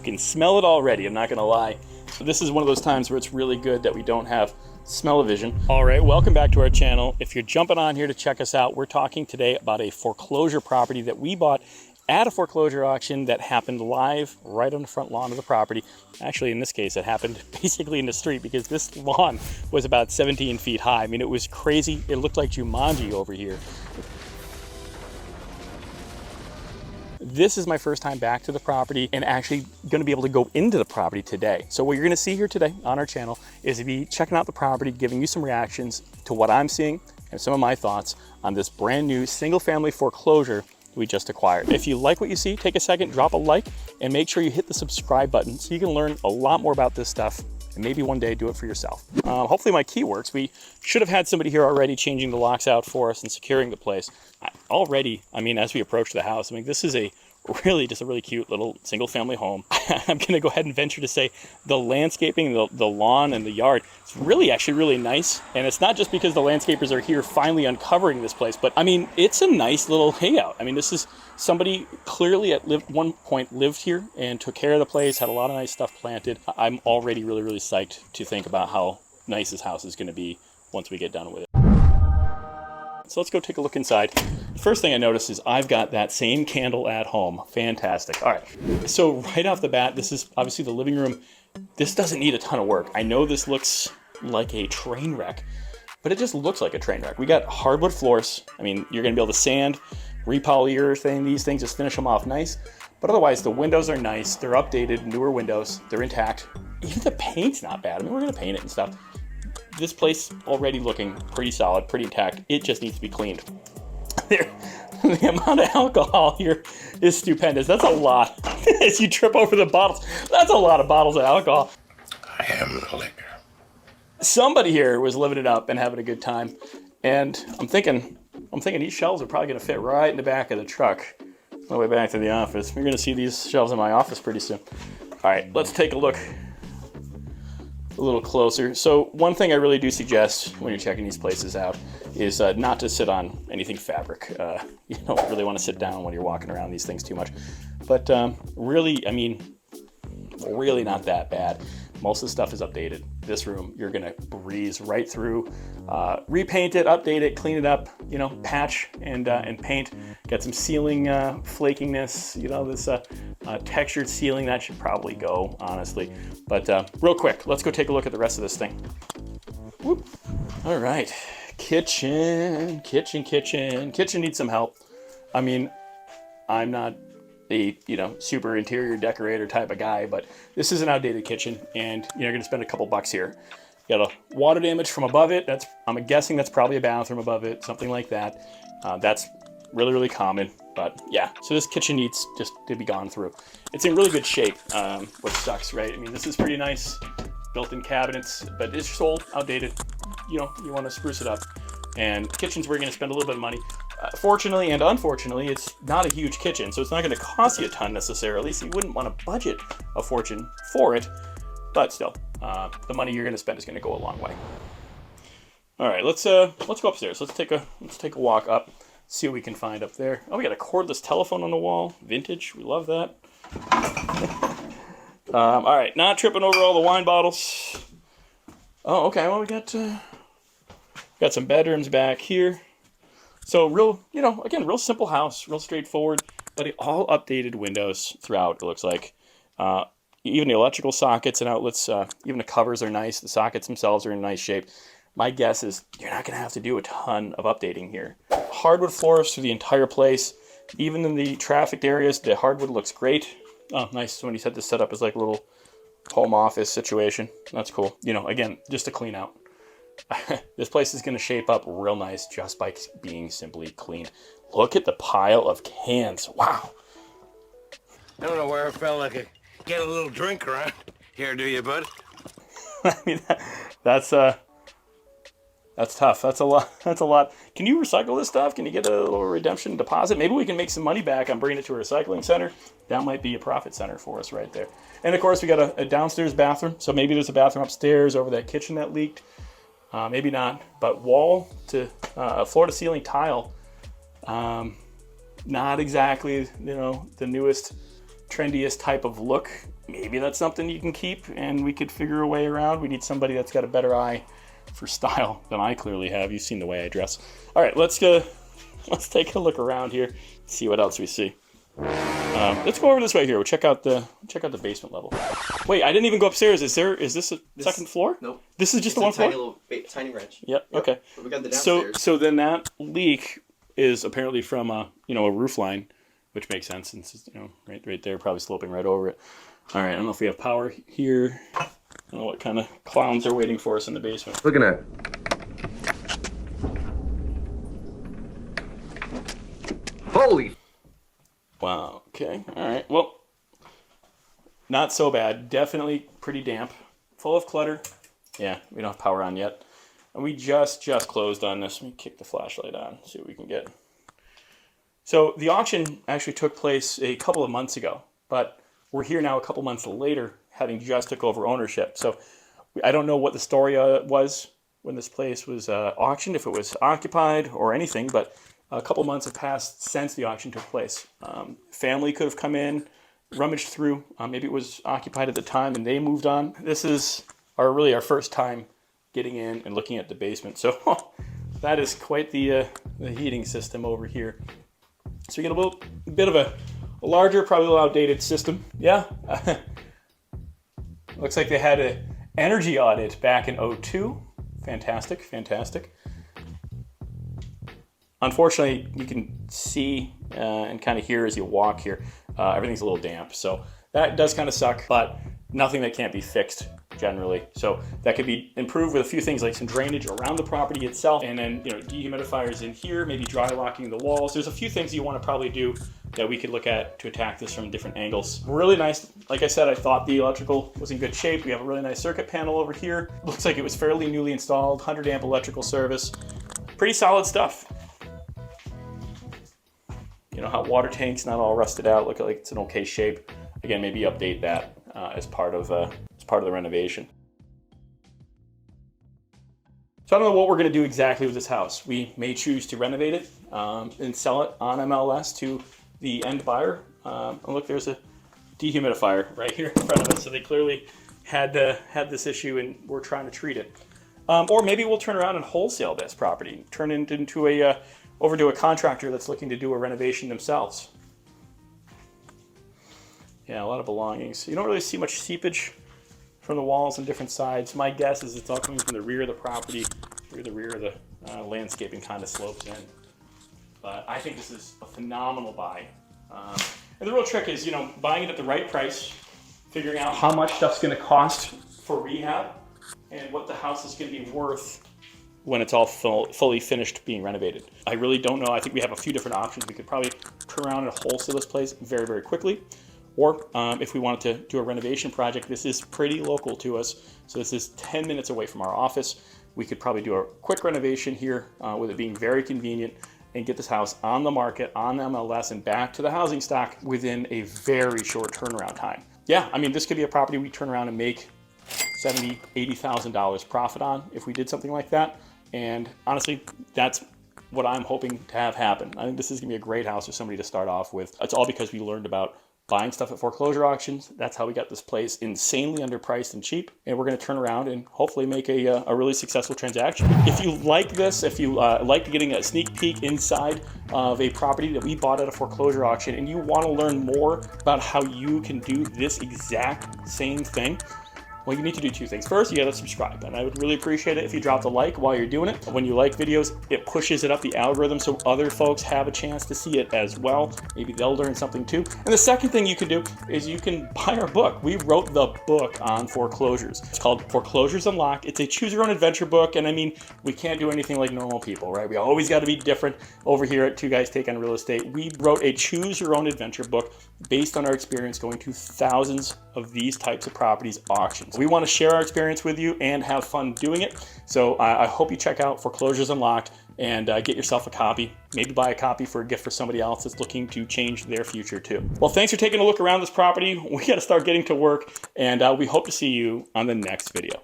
can smell it already, I'm not gonna lie. So this is one of those times where it's really good that we don't have smell-o-vision. All right, welcome back to our channel. If you're jumping on here to check us out, we're talking today about a foreclosure property that we bought at a foreclosure auction that happened live right on the front lawn of the property. Actually, in this case, it happened basically in the street because this lawn was about 17 feet high. I mean, it was crazy. It looked like Jumanji over here. This is my first time back to the property and actually going to be able to go into the property today. So what you're going to see here today on our channel is me checking out the property, giving you some reactions to what I'm seeing and some of my thoughts on this brand new single family foreclosure we just acquired. If you like what you see, take a second, drop a like, and make sure you hit the subscribe button so you can learn a lot more about this stuff and maybe one day do it for yourself. Hopefully my key works. We should have had somebody here already changing the locks out for us and securing the place. Already, I mean, as we approach the house, I mean, this is really just a really cute little single family home. I'm gonna go ahead and venture to say the landscaping, the lawn and the yard, it's really actually really nice. And it's not just because the landscapers are here finally uncovering this place, but I mean, it's a nice little hangout. I mean, this is somebody clearly at one point lived here and took care of the place, had a lot of nice stuff planted. I'm already really, really psyched to think about how nice this house is gonna be once we get done with it. So let's go take a look inside. The first thing I noticed is I've got that same candle at home. Fantastic. All right, so right off the bat, this is obviously the living room. This doesn't need a ton of work. I know this looks like a train wreck, but it just looks like a train wreck. We got hardwood floors. I mean, you're gonna be able to sand, repolyurethane these things, just finish them off nice. But otherwise, the windows are nice. They're updated, newer windows. They're intact. Even the paint's not bad. I mean, we're gonna paint it and stuff. This place already looking pretty solid, pretty intact. It just needs to be cleaned. The amount of alcohol here is stupendous. That's a lot. As you trip over the bottles, that's a lot of bottles of alcohol. I am the liquor. Somebody here was living it up and having a good time. And I'm thinking these shelves are probably gonna fit right in the back of the truck on the way back to the office. You're gonna see these shelves in my office pretty soon. All right, let's take a look a little closer. So one thing I really do suggest when you're checking these places out is not to sit on anything fabric. You don't really want to sit down when you're walking around these things too much. But really, I mean, really not that bad. Most of the stuff is updated. This room, you're gonna breeze right through, repaint it, update it, clean it up, you know, patch and paint. Got some ceiling flakiness, you know, this textured ceiling, that should probably go, honestly. But real quick, let's go take a look at the rest of this thing. Whoop. All right, kitchen needs some help. I mean, I'm not a, you know, super interior decorator type of guy, but this is an outdated kitchen and you're gonna spend a couple bucks here. You got a water damage from above it. I'm guessing that's probably a bathroom above it, something like that. That's really, really common, but yeah. So this kitchen needs just to be gone through. It's in really good shape, which sucks, right? I mean, this is pretty nice, built-in cabinets, but it's just old, outdated. You know, you wanna spruce it up. And kitchens, we're gonna spend a little bit of money. Fortunately and unfortunately, it's not a huge kitchen, so it's not gonna cost you a ton necessarily, so you wouldn't wanna budget a fortune for it, but still, the money you're gonna spend is gonna go a long way. All right, let's go upstairs. Let's take a walk up, see what we can find up there. Oh, we got a cordless telephone on the wall, vintage, we love that. All right, not tripping over all the wine bottles. Oh, okay, well, we got some bedrooms back here. So real, you know, again, real simple house, real straightforward, but all updated windows throughout, it looks like. Even the electrical sockets and outlets, even the covers are nice. The sockets themselves are in nice shape. My guess is you're not gonna have to do a ton of updating here. Hardwood floors through the entire place. Even in the trafficked areas, the hardwood looks great. Oh, nice when you set this set up as like a little home office situation. That's cool. You know, again, just a clean out. This place is going to shape up real nice just by being simply clean. Look at the pile of cans. Wow. I don't know where I felt like I get a little drink around here, do you, bud? I mean, that's tough. That's a lot. That's a lot. Can you recycle this stuff? Can you get a little redemption deposit? Maybe we can make some money back on bringing it to a recycling center. That might be a profit center for us right there. And of course, we got a downstairs bathroom. So maybe there's a bathroom upstairs over that kitchen that leaked. Maybe not, but wall to floor to ceiling tile. Not exactly, you know, the newest trendiest type of look, maybe that's something you can keep and we could figure a way around. We need somebody that's got a better eye for style than I clearly have. You've seen the way I dress. All right, let's take a look around here, see what else we see. Let's go over this way here. We'll check out the basement level. Wait, I didn't even go upstairs. Is this a second floor? Nope. This is just the one floor? Tiny wrench. Yep. Okay. But we got the downstairs. So then that leak is apparently from a roof line, which makes sense since it's, right there, probably sloping right over it. All right. I don't know if we have power here. I don't know what kind of clowns are waiting for us in the basement. Looking at. Holy. Wow. Okay. All right. Well, not so bad. Definitely pretty damp. Full of clutter. Yeah, we don't have power on yet. And we just closed on this. Let me kick the flashlight on, see what we can get. So the auction actually took place a couple of months ago, but we're here now a couple months later, having just took over ownership. So I don't know what the story was when this place was auctioned, if it was occupied or anything, but a couple months have passed since the auction took place. Family could have come in, rummaged through. Maybe it was occupied at the time and they moved on. This is really our first time getting in and looking at the basement. So that is quite the heating system over here. So you get a bit of a larger, probably a little outdated system. Yeah. Looks like they had an energy audit back in '02. Fantastic, fantastic. Unfortunately, you can see and kind of hear as you walk here, everything's a little damp. So that does kind of suck, but nothing that can't be fixed generally. So that could be improved with a few things like some drainage around the property itself, and then dehumidifiers in here, maybe dry locking the walls. There's a few things you want to probably do that we could look at to attack this from different angles. Really nice. Like I said, I thought the electrical was in good shape. We have a really nice circuit panel over here. Looks like it was fairly newly installed, 100 amp electrical service. Pretty solid stuff. Hot water tanks, not all rusted out. Look like it's in okay shape. Again, maybe update that as part of the renovation. So I don't know what we're going to do exactly with this house. We may choose to renovate it and sell it on MLS to the end buyer. And look, there's a dehumidifier right here in front of us. So they clearly had this issue and we're trying to treat it. Or maybe we'll turn around and wholesale this property, turn it into over to a contractor that's looking to do a renovation themselves. Yeah, a lot of belongings. You don't really see much seepage from the walls on different sides. My guess is it's all coming from the rear of the property, through the rear of the landscaping kind of slopes in. But I think this is a phenomenal buy. And the real trick is, buying it at the right price, figuring out how much stuff's gonna cost for rehab, and what the house is gonna be worth when it's all fully finished being renovated. I really don't know. I think we have a few different options. We could probably turn around and wholesale this place very, very quickly. Or if we wanted to do a renovation project, this is pretty local to us. So this is 10 minutes away from our office. We could probably do a quick renovation here with it being very convenient and get this house on the market, on MLS, and back to the housing stock within a very short turnaround time. Yeah, I mean, this could be a property we turn around and make $70,000, $80,000 profit on if we did something like that. And honestly, that's what I'm hoping to have happen. I think this is gonna be a great house for somebody to start off with. It's all because we learned about buying stuff at foreclosure auctions. That's how we got this place insanely underpriced and cheap. And we're gonna turn around and hopefully make a really successful transaction. If you like this, if you like getting a sneak peek inside of a property that we bought at a foreclosure auction and you wanna learn more about how you can do this exact same thing, well, you need to do two things. First, you gotta subscribe, and I would really appreciate it if you dropped a like while you're doing it. When you like videos, it pushes it up the algorithm so other folks have a chance to see it as well. Maybe they'll learn something too. And the second thing you can do is you can buy our book. We wrote the book on foreclosures. It's called Foreclosures Unlocked. It's a choose your own adventure book, and I mean, we can't do anything like normal people, right? We always gotta be different over here at Two Guys Take on Real Estate. We wrote a choose your own adventure book based on our experience going to thousands of these types of properties auctions. We want to share our experience with you and have fun doing it. So I hope you check out Foreclosures Unlocked and get yourself a copy. Maybe buy a copy for a gift for somebody else that's looking to change their future too. Well, thanks for taking a look around this property. We got to start getting to work, and we hope to see you on the next video.